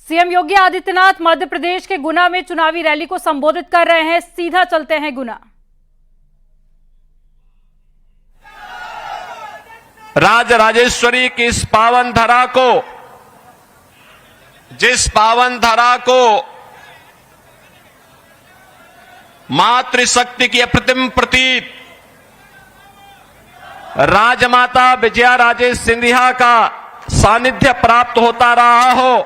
CM Yogi Adityanath Madhya Pradesh के गुना में चुनावी रैली को संबोधित कर रहे हैं। सीधा चलते हैं गुना। राजराजेश्वरी की इस पावन धरा को, जिस पावन धरा को मातृशक्ति की अप्रतिम प्रतीक राजमाता विजया राजे सिंधिया का सानिध्य प्राप्त होता रहा हो,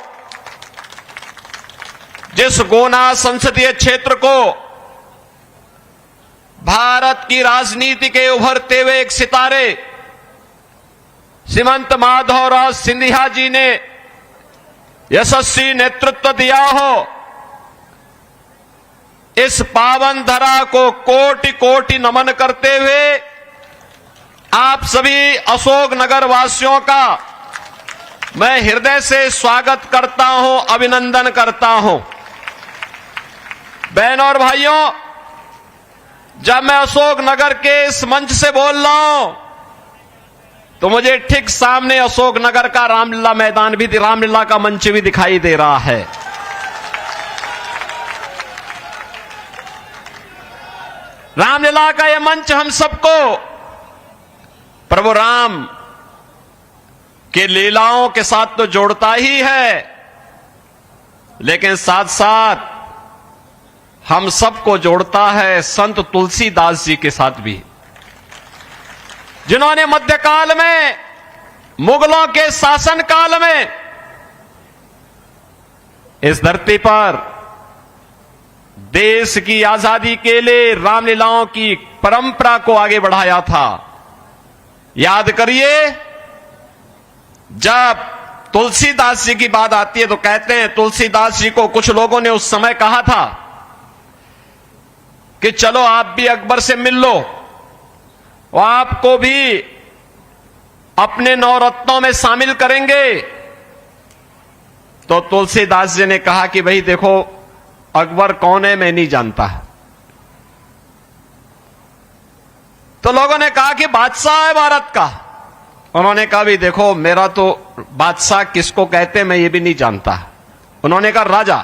जिस गुना संसदीय क्षेत्र को भारत की राजनीति के उभरते हुए एक सितारे श्रीमंत माधवराव सिंधिया जी ने यशस्वी नेतृत्व दिया हो, इस पावन धरा को कोटि कोटि नमन करते हुए आप सभी अशोक नगर वासियों का मैं हृदय से स्वागत करता हूं, अभिनंदन करता हूं। बहनों और भाइयों, जब मैं अशोक नगर के इस मंच से बोल रहा हूं तो मुझे ठीक सामने अशोक नगर का रामलीला मैदान भी, रामलीला का मंच भी दिखाई दे रहा है। रामलीला का यह मंच हम सबको प्रभु राम के लीलाओं के साथ तो जोड़ता ही है, लेकिन साथ साथ हम सबको जोड़ता है संत तुलसीदास जी के साथ भी, जिन्होंने मध्यकाल में, मुगलों के शासन काल में इस धरती पर देश की आजादी के लिए रामलीलाओं की परंपरा को आगे बढ़ाया था। याद करिए, जब तुलसीदास जी की बात आती है तो कहते हैं तुलसीदास जी को कुछ लोगों ने उस समय कहा था कि चलो आप भी अकबर से मिल लो, वो आपको भी अपने नवरत्नों में शामिल करेंगे। तो तुलसीदास जी ने कहा कि भाई देखो, अकबर कौन है मैं नहीं जानता। तो लोगों ने कहा कि बादशाह है भारत का। उन्होंने कहा भी देखो, मेरा तो बादशाह किसको कहते हैं मैं ये भी नहीं जानता। उन्होंने कहा राजा।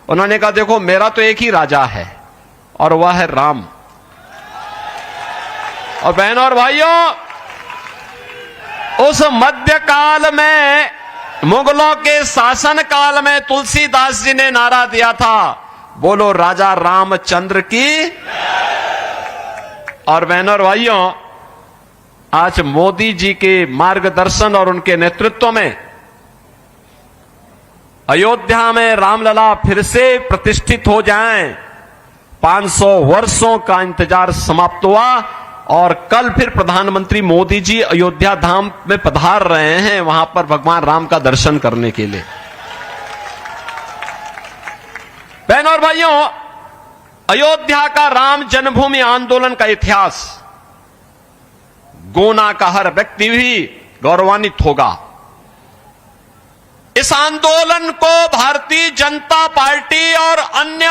उन्होंने कहा देखो, मेरा तो एक ही राजा है और वह है राम। और बहनों और भाइयों, उस मध्यकाल में, मुगलों के शासन काल में तुलसीदास जी ने नारा दिया था, बोलो राजा रामचंद्र की। और बहनों और भाइयों, आज मोदी जी के मार्गदर्शन और उनके नेतृत्व में अयोध्या में रामलला फिर से प्रतिष्ठित हो जाएं। 500 वर्षों का इंतजार समाप्त हुआ और कल फिर प्रधानमंत्री मोदी जी अयोध्या धाम में पधार रहे हैं, वहां पर भगवान राम का दर्शन करने के लिए। बहनों और भाइयों, अयोध्या का राम जन्मभूमि आंदोलन का इतिहास गुना का हर व्यक्ति भी गौरवान्वित होगा। इस आंदोलन को भारतीय जनता पार्टी और अन्य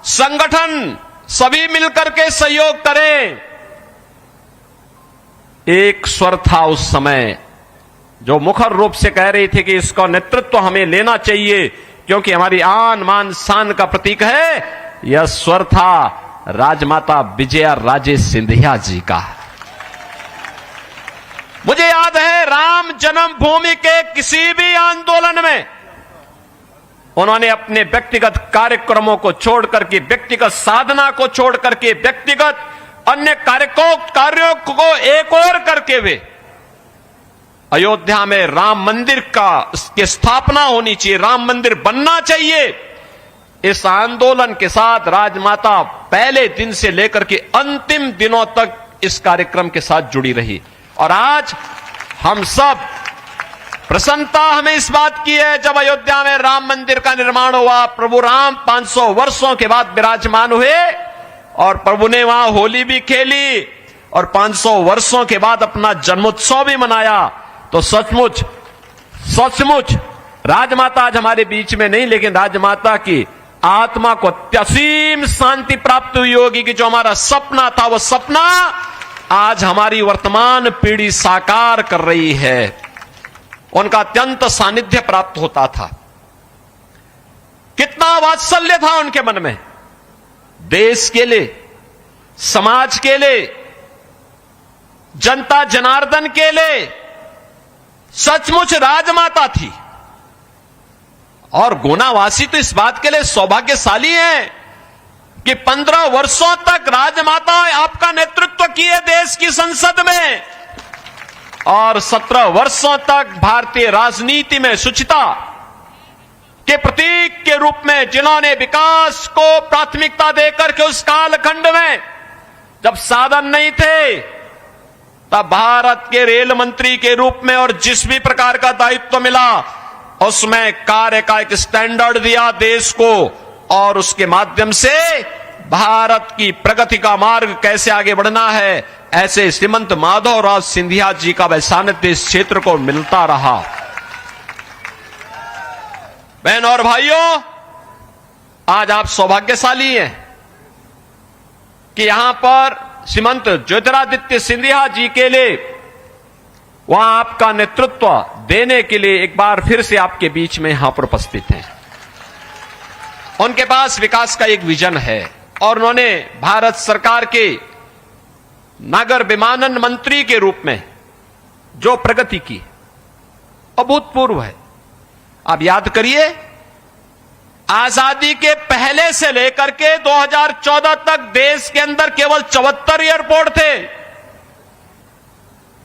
संगठन सभी मिलकर के सहयोग करें। एक स्वर था उस समय जो मुखर रूप से कह रही थी कि इसका नेतृत्व हमें लेना चाहिए क्योंकि हमारी आन मान शान का प्रतीक है। यह स्वर था राजमाता विजया राजे सिंधिया जी का। मुझे याद है, राम जन्मभूमि के किसी भी आंदोलन में उन्होंने अपने व्यक्तिगत कार्यक्रमों को छोड़ करके, व्यक्तिगत साधना को छोड़ करके, व्यक्तिगत अन्य कार्यों को एक और करके वे अयोध्या में राम मंदिर की स्थापना होनी चाहिए, राम मंदिर बनना चाहिए। इस आंदोलन के साथ राजमाता पहले दिन से लेकर के अंतिम दिनों तक इस कार्यक्रम के साथ जुड़ी रही। और आज हम सब, प्रसन्नता हमें इस बात की है, जब अयोध्या में राम मंदिर का निर्माण हुआ, प्रभु राम 500 वर्षों के बाद विराजमान हुए और प्रभु ने वहां होली भी खेली और 500 वर्षों के बाद अपना जन्मोत्सव भी मनाया। तो सचमुच सचमुच राजमाता आज हमारे बीच में नहीं, लेकिन राजमाता की आत्मा को असीम शांति प्राप्त हुई होगी कि जो हमारा सपना था, वो सपना आज हमारी वर्तमान पीढ़ी साकार कर रही है। उनका अत्यंत सानिध्य प्राप्त होता था। कितना वात्सल्य था उनके मन में, देश के लिए, समाज के लिए, जनता जनार्दन के लिए सचमुच राजमाता थी। और गुनावासी तो इस बात के लिए सौभाग्यशाली हैं कि 15 वर्षों तक राजमाता आपका नेतृत्व किए देश की संसद में, और 17 वर्षों तक भारतीय राजनीति में शुचिता के प्रतीक के रूप में जिन्होंने विकास को प्राथमिकता देकर के उस कालखंड में जब साधन नहीं थे, तब भारत के रेल मंत्री के रूप में और जिस भी प्रकार का दायित्व मिला उसमें कार्य का एक स्टैंडर्ड दिया देश को, और उसके माध्यम से भारत की प्रगति का मार्ग कैसे आगे बढ़ना है, ऐसे श्रीमंत माधवराव सिंधिया जी का वैसानिध्य इस क्षेत्र को मिलता रहा। बहनों और भाइयों, आज आप सौभाग्यशाली हैं कि यहां पर श्रीमंत ज्योतिरादित्य सिंधिया जी के लिए वहां आपका नेतृत्व देने के लिए एक बार फिर से आपके बीच में यहां पर उपस्थित हैं। उनके पास विकास का एक विजन है और उन्होंने भारत सरकार के नागर विमानन मंत्री के रूप में जो प्रगति की अभूतपूर्व है। आप याद करिए, आजादी के पहले से लेकर के 2014 तक देश के अंदर केवल 74 एयरपोर्ट थे,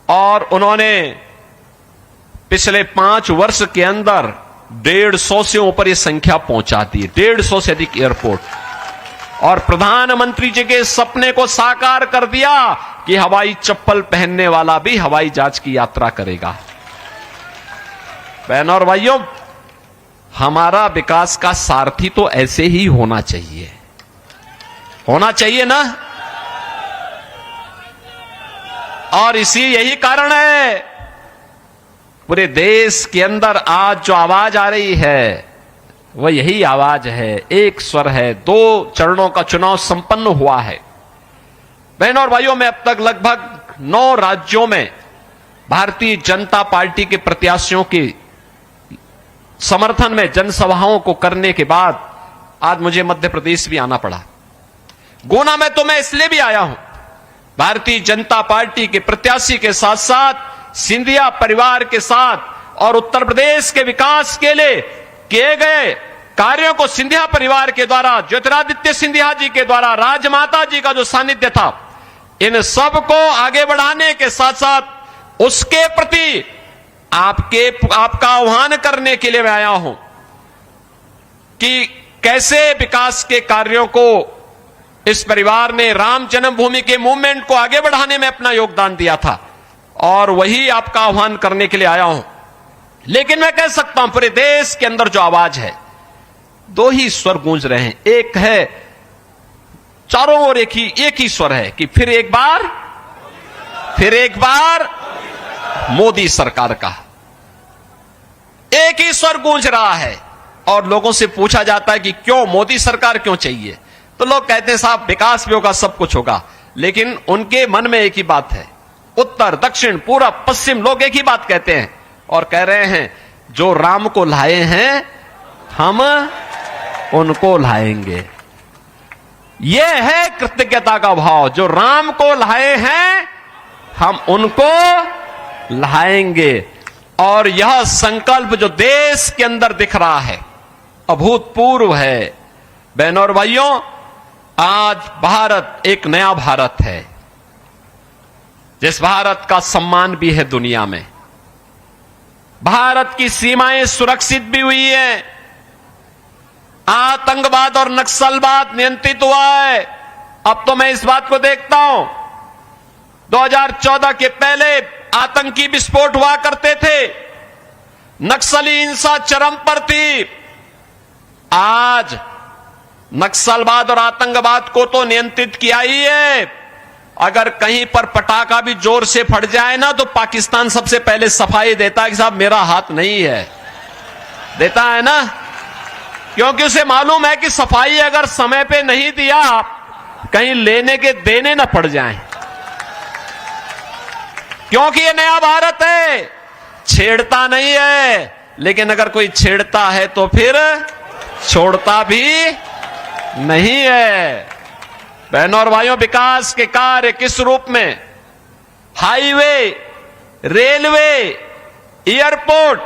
और उन्होंने पिछले 5 वर्ष के अंदर 150 से ऊपर ये संख्या पहुंचा दी, 150 से अधिक एयरपोर्ट, और प्रधानमंत्री जी के सपने को साकार कर दिया कि हवाई चप्पल पहनने वाला भी हवाई जहाज की यात्रा करेगा। बहनों और भाइयों, हमारा विकास का सारथी तो ऐसे ही होना चाहिए, होना चाहिए ना। और यही कारण है पूरे देश के अंदर आज जो आवाज आ रही है वह यही आवाज है, एक स्वर है। 2 चरणों का चुनाव संपन्न हुआ है। बहनों और भाइयों, मैं अब तक लगभग 9 राज्यों में भारतीय जनता पार्टी के प्रत्याशियों के समर्थन में जनसभाओं को करने के बाद आज मुझे मध्य प्रदेश भी आना पड़ा। गुना में तो मैं इसलिए भी आया हूं, भारतीय जनता पार्टी के प्रत्याशी के साथ साथ सिंधिया परिवार के साथ और उत्तर प्रदेश के विकास के लिए किए गए कार्यों को सिंधिया परिवार के द्वारा, ज्योतिरादित्य सिंधिया जी के द्वारा, राजमाता जी का जो सानिध्य था, इन सब को आगे बढ़ाने के साथ साथ उसके प्रति आपका आह्वान करने के लिए मैं आया हूं कि कैसे विकास के कार्यों को इस परिवार ने राम जन्मभूमि के मूवमेंट को आगे बढ़ाने में अपना योगदान दिया था, और वही आपका आह्वान करने के लिए आया हूं। लेकिन मैं कह सकता हूं पूरे देश के अंदर जो आवाज है, 2 ही स्वर गूंज रहे हैं। एक है चारों ओर एक ही स्वर है कि फिर एक बार मोदी सरकार का एक ही स्वर गूंज रहा है। और लोगों से पूछा जाता है कि क्यों मोदी सरकार क्यों चाहिए, तो लोग कहते हैं साहब विकास भी होगा, सब कुछ होगा। लेकिन उनके मन में एक ही बात है, उत्तर दक्षिण पूरब पश्चिम लोग एक ही बात कहते हैं और कह रहे हैं, जो राम को लाए हैं हम उनको लाएंगे। यह है कृतज्ञता का भाव, जो राम को लाए हैं हम उनको लाएंगे। और यह संकल्प जो देश के अंदर दिख रहा है अभूतपूर्व है। बहनों और भाइयों, आज भारत एक नया भारत है, जिस भारत का सम्मान भी है दुनिया में। भारत की सीमाएं सुरक्षित भी हुई हैं, आतंकवाद और नक्सलवाद नियंत्रित हुआ है। अब तो मैं इस बात को देखता हूं, 2014 के पहले आतंकी विस्फोट हुआ करते थे, नक्सली हिंसा चरम पर थी। आज नक्सलवाद और आतंकवाद को तो नियंत्रित किया ही है। अगर कहीं पर पटाखा भी जोर से फट जाए ना, तो पाकिस्तान सबसे पहले सफाई देता है कि साहब मेरा हाथ नहीं है, देता है ना, क्योंकि उसे मालूम है कि सफाई अगर समय पे नहीं दिया कहीं लेने के देने ना पड़ जाएं। क्योंकि ये नया भारत है, छेड़ता नहीं है, लेकिन अगर कोई छेड़ता है तो फिर छोड़ता भी नहीं है। बहनों और भाइयों, विकास के कार्य किस रूप में? हाईवे, रेलवे, एयरपोर्ट,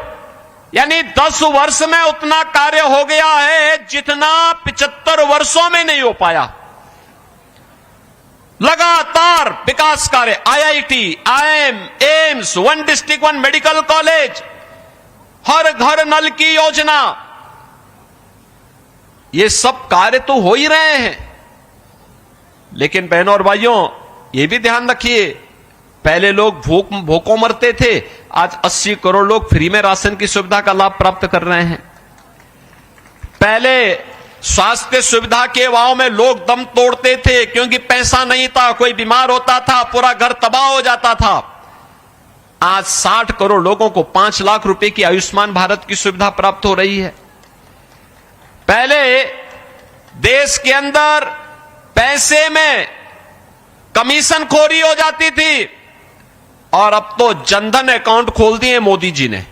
यानी 10 वर्ष में उतना कार्य हो गया है जितना 75 वर्षों में नहीं हो पाया। लगातार विकास कार्य, IIT, IIM, AIIMS, 1 district 1 medical college, हर घर नल की योजना, ये सब कार्य तो हो ही रहे हैं। लेकिन बहनों और भाइयों, ये भी ध्यान रखिए, पहले लोग भूखों मरते थे, आज 80 करोड़ लोग फ्री में राशन की सुविधा का लाभ प्राप्त कर रहे हैं। पहले स्वास्थ्य सुविधा के अभाव में लोग दम तोड़ते थे क्योंकि पैसा नहीं था, कोई बीमार होता था, पूरा घर तबाह हो जाता था। आज 60 करोड़ लोगों को 5 लाख रुपए की आयुष्मान भारत की सुविधा प्राप्त हो रही है। पहले देश के अंदर पैसे में कमीशन खोरी हो जाती थी और अब तो जनधन अकाउंट खोल दिए मोदी जी ने।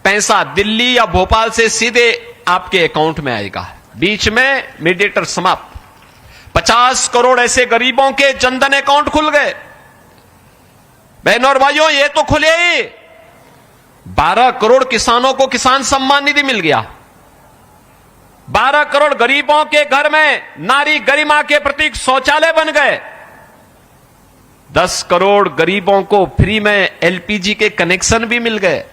पैसा दिल्ली या भोपाल से सीधे आपके अकाउंट में आएगा, बीच में मीडिएटर समाप्त। 50 करोड़ ऐसे गरीबों के जनधन अकाउंट खुल गए। बहनों और भाइयों, ये तो खुले ही, 12 करोड़ किसानों को किसान सम्मान निधि मिल गया। 12 करोड़ गरीबों के घर में नारी गरिमा के प्रतीक शौचालय बन गए। 10 करोड़ गरीबों को फ्री में एलपीजी के कनेक्शन भी मिल गए।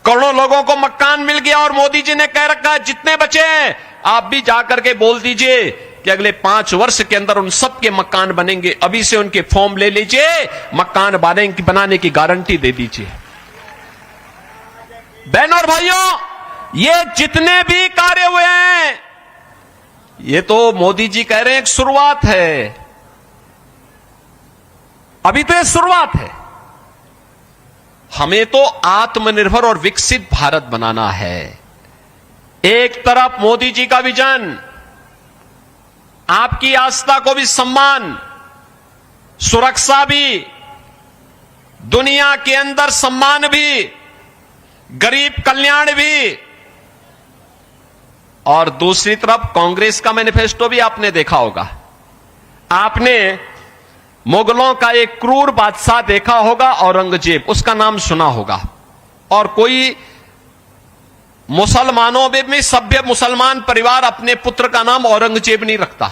करोड़ों लोगों को मकान मिल गया और मोदी जी ने कह रखा है जितने बचे हैं आप भी जाकर के बोल दीजिए कि अगले 5 वर्ष के अंदर उन सबके मकान बनेंगे। अभी से उनके फॉर्म ले लीजिए, मकान बनाने की गारंटी दे दीजिए। बहनों और भाइयों, ये जितने भी कार्य हुए हैं, ये तो मोदी जी कह रहे हैं एक शुरुआत है। अभी तो ये शुरुआत है। हमें तो आत्मनिर्भर और विकसित भारत बनाना है। एक तरफ मोदी जी का विजन, आपकी आस्था को भी सम्मान, सुरक्षा भी, दुनिया के अंदर सम्मान भी, गरीब कल्याण भी, और दूसरी तरफ कांग्रेस का मैनिफेस्टो भी आपने देखा होगा। आपने मुगलों का एक क्रूर बादशाह देखा होगा, औरंगजेब, उसका नाम सुना होगा। और कोई मुसलमानों में भी सभ्य मुसलमान परिवार अपने पुत्र का नाम औरंगजेब नहीं रखता।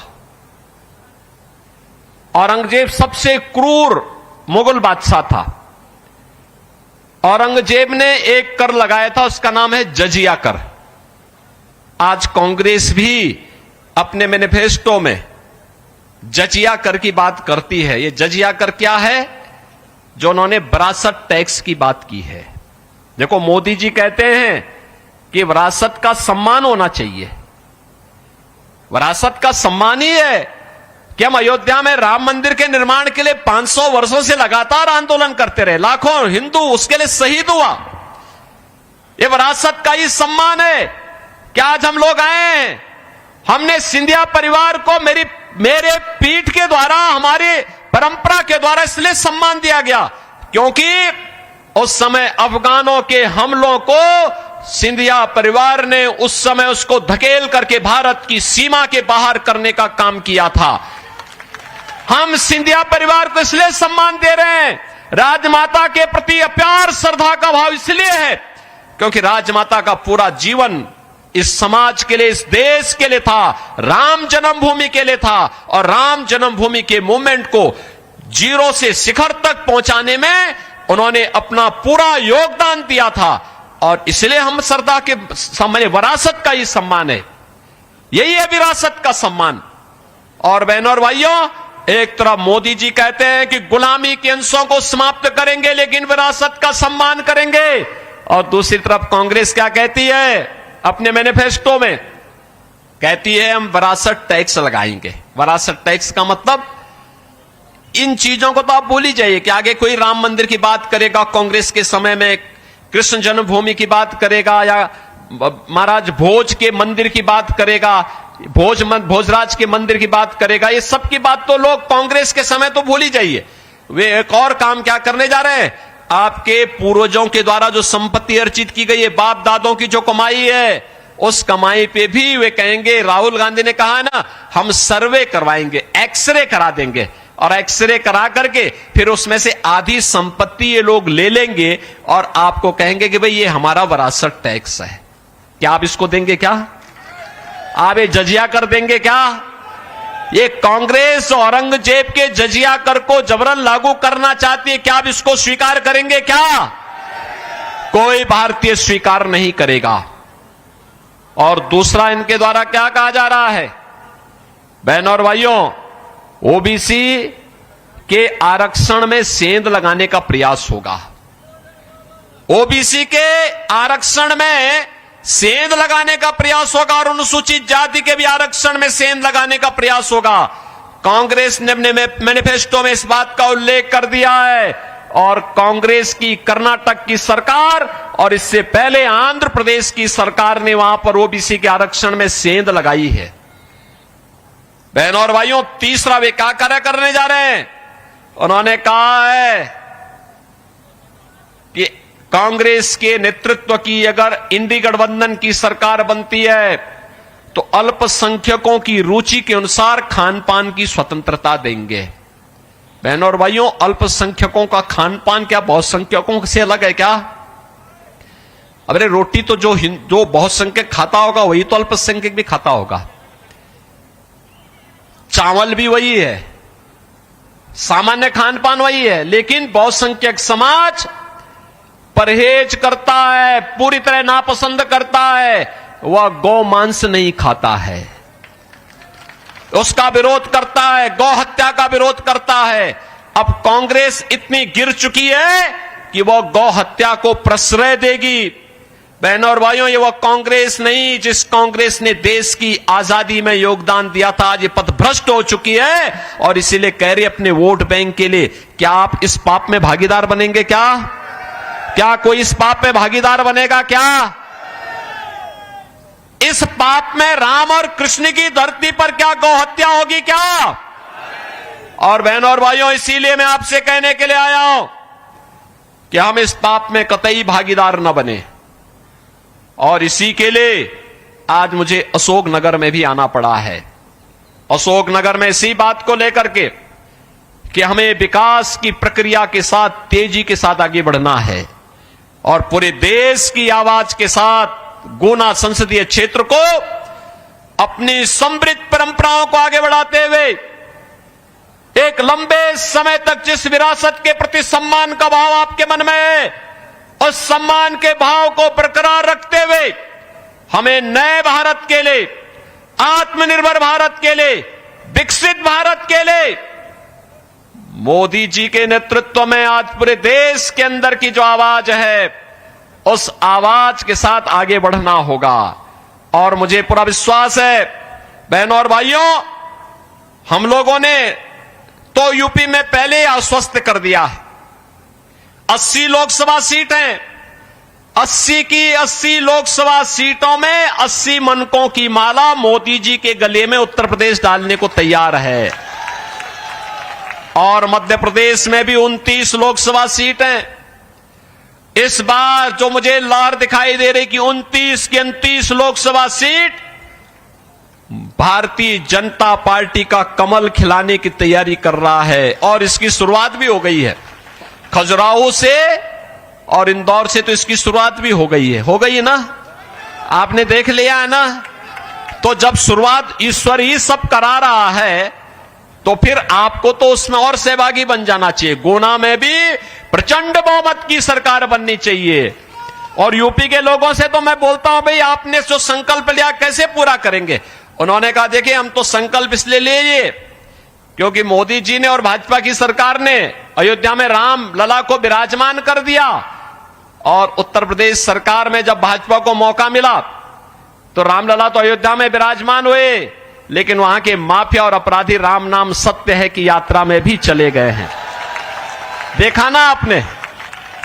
औरंगजेब सबसे क्रूर मुगल बादशाह था। औरंगजेब ने एक कर लगाया था, उसका नाम है जजिया कर। आज कांग्रेस भी अपने मैनिफेस्टो में जजिया कर की बात करती है। ये जजिया कर क्या है? जो उन्होंने विरासत टैक्स की बात की है। देखो, मोदी जी कहते हैं कि विरासत का सम्मान होना चाहिए। विरासत का सम्मान ही है कि हम अयोध्या में राम मंदिर के निर्माण के लिए 500 वर्षों से लगातार आंदोलन करते रहे, लाखों हिंदू उसके लिए शहीद हुआ। ये विरासत का ही सम्मान है कि आज हम लोग आए हैं। हमने सिंधिया परिवार को मेरे पीठ के द्वारा, हमारी परंपरा के द्वारा इसलिए सम्मान दिया गया क्योंकि उस समय अफगानों के हमलों को सिंधिया परिवार ने उस समय उसको धकेल करके भारत की सीमा के बाहर करने का काम किया था। हम सिंधिया परिवार को इसलिए सम्मान दे रहे हैं, राजमाता के प्रति अपार श्रद्धा का भाव इसलिए है क्योंकि राजमाता का पूरा जीवन इस समाज के लिए, इस देश के लिए था, राम जन्मभूमि के लिए था। और राम जन्मभूमि के मूवमेंट को जीरो से शिखर तक पहुंचाने में उन्होंने अपना पूरा योगदान दिया था। और इसलिए हम श्रद्धा के सम्मान, विरासत का ही सम्मान है। यही है विरासत का सम्मान। और बहनों और भाइयों, एक तरफ मोदी जी कहते हैं कि गुलामी के अंशों को समाप्त करेंगे लेकिन विरासत का सम्मान करेंगे, और दूसरी तरफ कांग्रेस क्या कहती है अपने मैनिफेस्टो में? कहती है हम विरासत टैक्स लगाएंगे। विरासत टैक्स का मतलब, इन चीजों को तो आप भूल ही जाइए कि आगे कोई राम मंदिर की बात करेगा, कांग्रेस के समय में कृष्ण जन्मभूमि की बात करेगा, या महाराज भोज के मंदिर की बात करेगा, भोजराज के मंदिर की बात करेगा। ये सब की बात तो लोग कांग्रेस के समय तो भूल ही जाइए। वे एक और काम क्या करने जा रहे हैं? आपके पूर्वजों के द्वारा जो संपत्ति अर्जित की गई है, बाप दादों की जो कमाई है, उस कमाई पे भी वे कहेंगे, राहुल गांधी ने कहा ना, हम सर्वे करवाएंगे, एक्सरे करा देंगे, और एक्सरे करा करके फिर उसमें से आधी संपत्ति ये लोग ले लेंगे और आपको कहेंगे कि भाई ये हमारा विरासत टैक्स है। क्या आप इसको देंगे? क्या आप ये जजिया कर देंगे? क्या ये कांग्रेस औरंगजेब के जजिया कर को जबरन लागू करना चाहती है? क्या आप इसको स्वीकार करेंगे? क्या कोई भारतीय स्वीकार नहीं करेगा। और दूसरा, इनके द्वारा क्या कहा जा रहा है? बहनों और भाइयों, ओबीसी के आरक्षण में सेंध लगाने का प्रयास होगा। ओबीसी के आरक्षण में सेंध लगाने का प्रयास होगा और अनुसूचित जाति के भी आरक्षण में सेंध लगाने का प्रयास होगा। कांग्रेस ने अपने मैनिफेस्टो में इस बात का उल्लेख कर दिया है, और कांग्रेस की कर्नाटक की सरकार और इससे पहले आंध्र प्रदेश की सरकार ने वहां पर ओबीसी के आरक्षण में सेंध लगाई है। बहनों और भाइयों, तीसरा वे क्या कार्य करने जा रहे हैं? उन्होंने कहा है कि कांग्रेस के नेतृत्व की अगर इंडी गठबंधन की सरकार बनती है तो अल्पसंख्यकों की रुचि के अनुसार खान पान की स्वतंत्रता देंगे। बहनों और भाइयों, अल्पसंख्यकों का खान पान क्या बहुसंख्यकों से अलग है क्या? अरे रोटी तो जो बहुसंख्यक खाता होगा वही तो अल्पसंख्यक भी खाता होगा। चावल भी वही है, सामान्य खान पान वही है, लेकिन बहुसंख्यक समाज परहेज करता है, पूरी तरह नापसंद करता है, वह गौ मांस नहीं खाता है, उसका विरोध करता है, गौ हत्या का विरोध करता है। अब कांग्रेस इतनी गिर चुकी है कि वह गौ हत्या को प्रश्रय देगी। बहनों और भाइयों, ये वह कांग्रेस नहीं जिस कांग्रेस ने देश की आजादी में योगदान दिया था, आज ये पथभ्रष्ट हो चुकी है और इसीलिए कह रही अपने वोट बैंक के लिए। क्या आप इस पाप में भागीदार बनेंगे? क्या कोई इस पाप में भागीदार बनेगा? क्या इस पाप में राम और कृष्ण की धरती पर क्या गौ हत्या होगी? क्या? और बहनों और भाइयों, इसीलिए मैं आपसे कहने के लिए आया हूं कि हम इस पाप में कतई भागीदार न बने। और इसी के लिए आज मुझे अशोकनगर में भी आना पड़ा है। अशोकनगर में इसी बात को लेकर के कि हमें विकास की प्रक्रिया के साथ तेजी के साथ आगे बढ़ना है और पूरे देश की आवाज के साथ गुना संसदीय क्षेत्र को अपनी समृद्ध परंपराओं को आगे बढ़ाते हुए एक लंबे समय तक जिस विरासत के प्रति सम्मान का भाव आपके मन में है, उस सम्मान के भाव को बरकरार रखते हुए हमें नए भारत के लिए, आत्मनिर्भर भारत के लिए, विकसित भारत के लिए मोदी जी के नेतृत्व में आज पूरे देश के अंदर की जो आवाज है, उस आवाज के साथ आगे बढ़ना होगा। और मुझे पूरा विश्वास है बहनों और भाइयों, हम लोगों ने तो यूपी में पहले ही आश्वस्त कर दिया है। 80 लोकसभा सीट हैं, 80 की 80 लोकसभा सीटों में 80 मनकों की माला मोदी जी के गले में उत्तर प्रदेश डालने को तैयार है। और मध्य प्रदेश में भी 29 लोकसभा सीट हैं। इस बार जो मुझे लहर दिखाई दे रही कि 29 की 29 लोकसभा सीट भारतीय जनता पार्टी का कमल खिलाने की तैयारी कर रहा है और इसकी शुरुआत भी हो गई है। खजुराहो से और इंदौर से तो इसकी शुरुआत भी हो गई है ना? आपने देख लिया है ना? तो जब शुरुआत ईश्वर ही सब करा रहा है तो फिर आपको तो उसमें और सहभागी बन जाना चाहिए। गुना में भी प्रचंड बहुमत की सरकार बननी चाहिए। और यूपी के लोगों से तो मैं बोलता हूं, भाई आपने जो संकल्प लिया कैसे पूरा करेंगे? उन्होंने कहा देखिए हम तो संकल्प इसलिए लिए क्योंकि मोदी जी ने और भाजपा की सरकार ने अयोध्या में राम लला को विराजमान कर दिया और उत्तर प्रदेश सरकार में जब भाजपा को मौका मिला तो रामलला तो अयोध्या में विराजमान हुए, लेकिन वहां के माफिया और अपराधी राम नाम सत्य है की यात्रा में भी चले गए हैं। देखा ना आपने?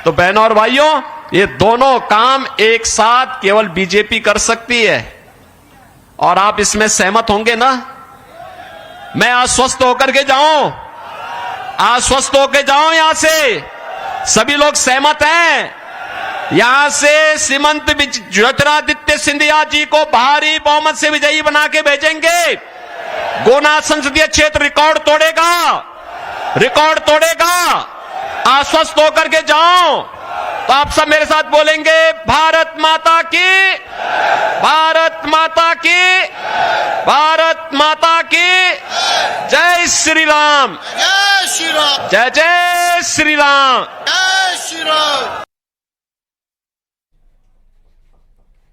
तो बहनों और भाइयों, ये दोनों काम एक साथ केवल बीजेपी कर सकती है और आप इसमें सहमत होंगे ना? मैं आश्वस्त होकर के जाऊं, आश्वस्त होकर जाऊं यहां से? सभी लोग सहमत हैं? यहां से श्रीमंत ज्योतिरादित्य सिंधिया जी को भारी बहुमत से विजयी बना के भेजेंगे। गुना संसदीय क्षेत्र रिकॉर्ड तोड़ेगा, रिकॉर्ड तोड़ेगा। आश्वस्त होकर के जाओ। तो आप सब मेरे साथ बोलेंगे, भारत माता की, भारत माता की, भारत माता की जय श्री राम, जय श्री राम, जय जय श्री राम। जय श्री राम।